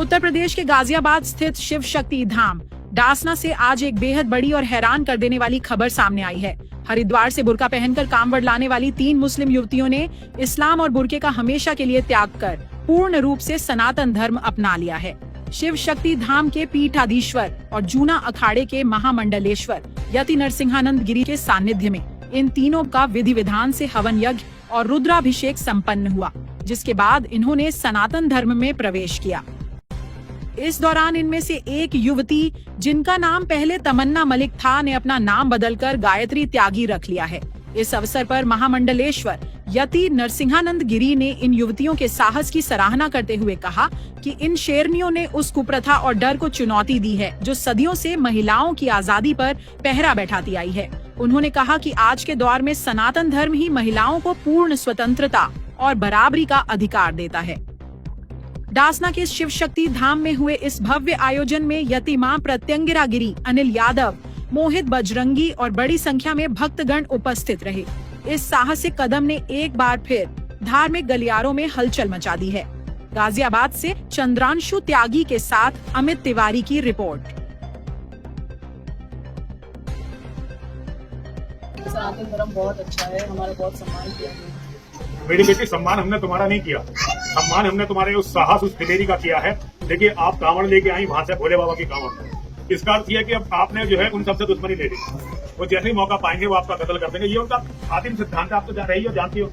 उत्तर प्रदेश के गाजियाबाद स्थित शिव शक्ति धाम डासना से आज एक बेहद बड़ी और हैरान कर देने वाली खबर सामने आई है। हरिद्वार से बुर्का पहनकर कांवड़ लाने वाली 3 मुस्लिम युवतियों ने इस्लाम और बुर्के का हमेशा के लिए त्याग कर पूर्ण रूप से सनातन धर्म अपना लिया है। शिव शक्ति धाम के पीठाधीश्वर और जूना अखाड़े के महामंडलेश्वर यति नरसिंहानंद गिरी के सानिध्य में इन तीनों का विधि विधान से हवन यज्ञ और रुद्राभिषेक संपन्न हुआ, जिसके बाद इन्होंने सनातन धर्म में प्रवेश किया। इस दौरान इनमें से एक युवती, जिनका नाम पहले तमन्ना मलिक था, ने अपना नाम बदलकर गायत्री त्यागी रख लिया है। इस अवसर पर महामंडलेश्वर यति नरसिंहानंद गिरी ने इन युवतियों के साहस की सराहना करते हुए कहा कि इन शेरनियों ने उस कुप्रथा और डर को चुनौती दी है जो सदियों से महिलाओं की आजादी पर पहरा बैठाती आई है। उन्होंने कहा कि आज के दौर में सनातन धर्म ही महिलाओं को पूर्ण स्वतंत्रता और बराबरी का अधिकार देता है। डासना के शिव शक्ति धाम में हुए इस भव्य आयोजन में यति मां प्रत्यंगिरा गिरी, अनिल यादव, मोहित बजरंगी और बड़ी संख्या में भक्तगण उपस्थित रहे। इस साहसिक कदम ने एक बार फिर धार्मिक गलियारों में हलचल मचा दी है। गाजियाबाद से चंद्रांशु त्यागी के साथ अमित तिवारी की रिपोर्ट। सनातन धर्म बहुत अच्छा है, हमारा बहुत सम्मान किया है। मेरी बेटी, सम्मान हमने तुम्हारा नहीं किया, सम्मान हमने तुम्हारे उस साहस, उस दिलेरी का किया है। देखिए, आप कांवड़ लेके आई वहां से, भोले बाबा की कांवड़। इसका अर्थ यह है कि अब आपने जो है उन सबसे दुश्मनी ले ली। वो जैसे ही मौका पाएंगे वो आपका कत्ल कर देंगे। ये उनका आदिम सिद्धांत है, आप तो रही हो, जानती हो।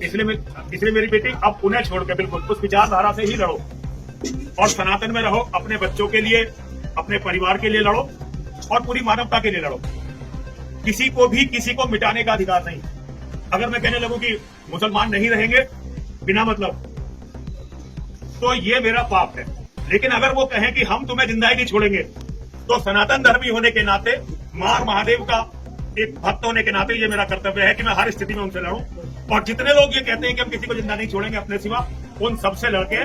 इसलिए मेरी बेटी, अब उन्हें छोड़ के बिल्कुल उस विचारधारा से ही लड़ो और सनातन में रहो। अपने बच्चों के लिए, अपने परिवार के लिए लड़ो और पूरी मानवता के लिए लड़ो। किसी को मिटाने का अधिकार नहीं। अगर मैं कहने लगूं कि मुसलमान नहीं रहेंगे बिना मतलब, तो ये मेरा पाप है। लेकिन अगर वो कहें कि हम तुम्हें जिंदा ही नहीं छोड़ेंगे, तो सनातन धर्मी होने के नाते, मां और महादेव का एक भक्त होने के नाते, ये मेरा कर्तव्य है कि मैं हर स्थिति में उनसे लड़ूं। और जितने लोग ये कहते हैं कि हम किसी को जिंदा नहीं छोड़ेंगे अपने सिवा, उन सबसे लड़के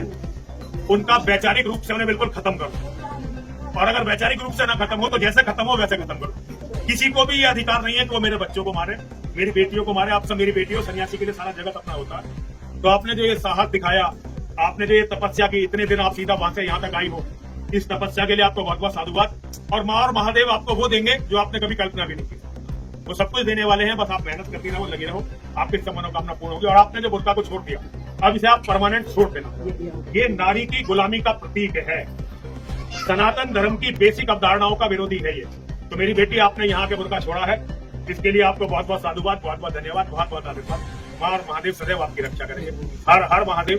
उनका वैचारिक रूप से उन्हें बिल्कुल खत्म करो। और अगर वैचारिक रूप से ना खत्म हो तो जैसे खत्म हो वैसे खत्म करो। किसी को भी ये अधिकार नहीं है कि वो मेरे बच्चों को मारे, मेरी बेटियों को मारे। आप सब मेरी बेटी हो, सन्यासी के लिए सारा जगत अपना होता है। तो आपने जो ये साहस दिखाया, आपने जो ये तपस्या की, इतने दिन आप सीधा वहां से यहाँ तक आई हो, इस तपस्या के लिए आपको बहुत बहुत साधुवाद। और माँ और महादेव आपको वो देंगे जो आपने कभी कल्पना भी नहीं की। वो सब कुछ देने वाले हैं, बस आप मेहनत करती रहो, लगे रहो, आपकी सब मनोकामना पूर्ण होगी। और आपने जो बुर्का को छोड़ दिया, अब इसे आप परमानेंट छोड़ देना। ये नारी की गुलामी का प्रतीक है, सनातन धर्म की बेसिक अवधारणाओं का विरोधी है ये। तो मेरी बेटी, आपने यहाँ के बुर्का छोड़ा है, इसके लिए आपको बहुत बहुत साधुवाद, बहुत बहुत धन्यवाद, बहुत बहुत आशीर्वाद। मां और महादेव सदैव आपकी रक्षा करेंगे। हर हर महादेव।